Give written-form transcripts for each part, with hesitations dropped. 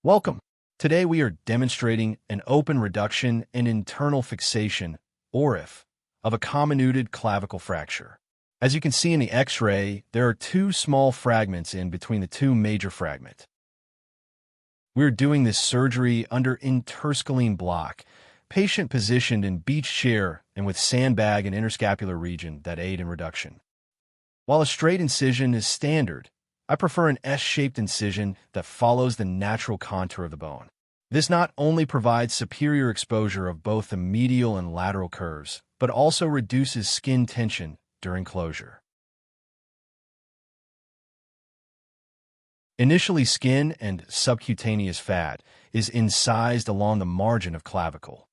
Welcome. Today we are demonstrating an open reduction and internal fixation, ORIF, of a comminuted clavicle fracture. As you can see in the X-ray, there are two small fragments in between the two major fragments. We're doing this surgery under interscalene block, patient positioned in beach chair and with sandbag and interscapular region that aid in reduction. While a straight incision is standard, I prefer an S-shaped incision that follows the natural contour of the bone. This not only provides superior exposure of both the medial and lateral curves, but also reduces skin tension during closure. Initially, skin and subcutaneous fat is incised along the margin of clavicle.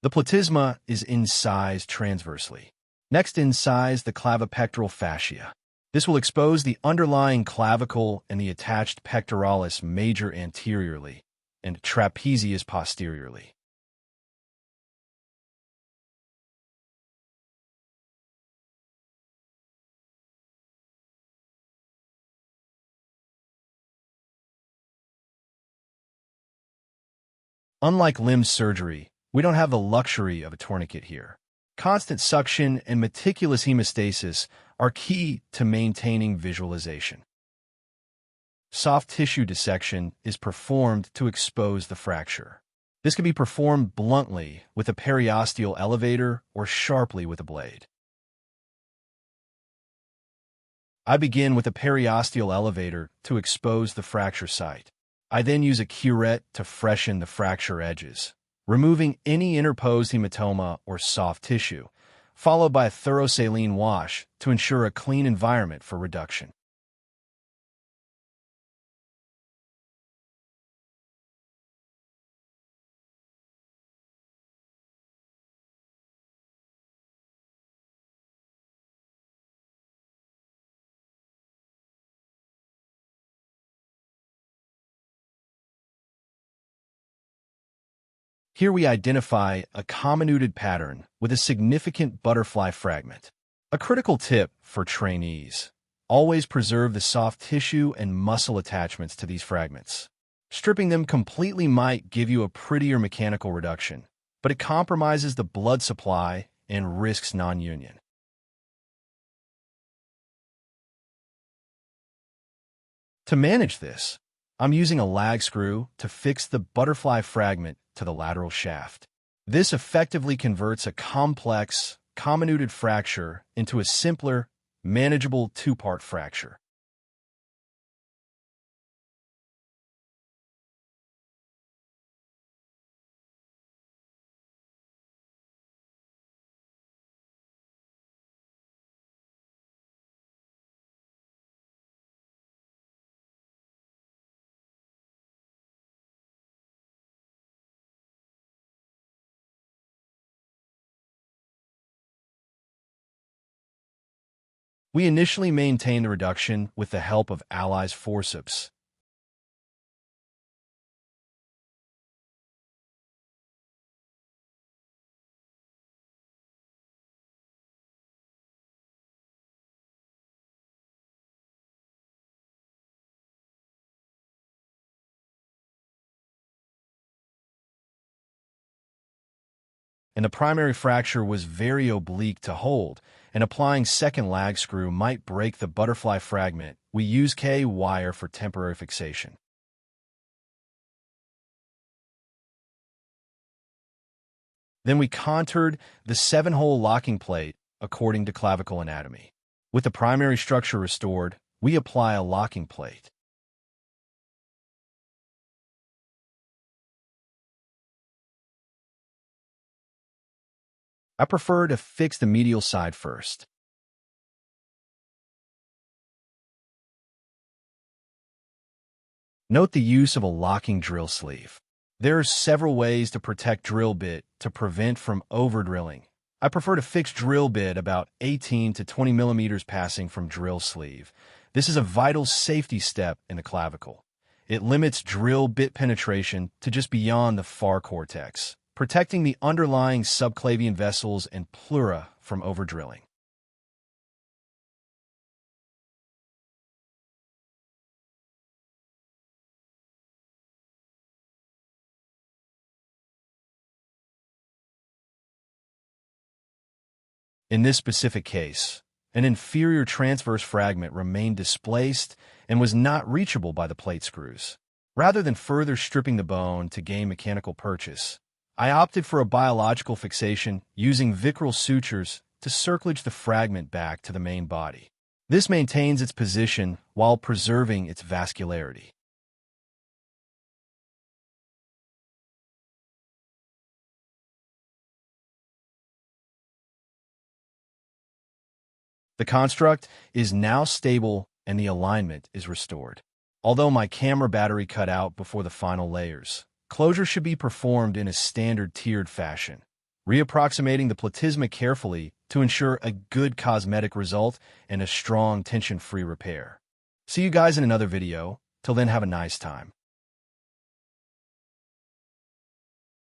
The platysma is incised transversely. Next, incise the clavipectoral fascia. This will expose the underlying clavicle and the attached pectoralis major anteriorly and trapezius posteriorly. Unlike limb surgery, we don't have the luxury of a tourniquet here. Constant suction and meticulous hemostasis are key to maintaining visualization. Soft tissue dissection is performed to expose the fracture. This can be performed bluntly with a periosteal elevator or sharply with a blade. I begin with a periosteal elevator to expose the fracture site. I then use a curette to freshen the fracture edges, removing any interposed hematoma or soft tissue, followed by a thorough saline wash to ensure a clean environment for reduction. Here we identify a comminuted pattern with a significant butterfly fragment. A critical tip for trainees: always preserve the soft tissue and muscle attachments to these fragments. Stripping them completely might give you a prettier mechanical reduction, but it compromises the blood supply and risks non-union. To manage this, I'm using a lag screw to fix the butterfly fragment to the lateral shaft. This effectively converts a complex, comminuted fracture into a simpler, manageable two-part fracture. We initially maintain the reduction with the help of Ally's forceps. And the primary fracture was very oblique to hold, and applying second lag screw might break the butterfly fragment. We use K-wire for temporary fixation. Then we contoured the 7-hole locking plate according to clavicle anatomy. With the primary structure restored, we apply a locking plate. I prefer to fix the medial side first. Note the use of a locking drill sleeve. There are several ways to protect drill bit to prevent from over-drilling. I prefer to fix drill bit about 18 to 20 millimeters passing from drill sleeve. This is a vital safety step in the clavicle. It limits drill bit penetration to just beyond the far cortex, protecting the underlying subclavian vessels and pleura from over-drilling. In this specific case, an inferior transverse fragment remained displaced and was not reachable by the plate screws. Rather than further stripping the bone to gain mechanical purchase, I opted for a biological fixation using vicryl sutures to circlage the fragment back to the main body. This maintains its position while preserving its vascularity. The construct is now stable and the alignment is restored. Although my camera battery cut out before the final layers, closure should be performed in a standard tiered fashion, reapproximating the platysma carefully to ensure a good cosmetic result and a strong tension-free repair. See you guys in another video. Till then, have a nice time.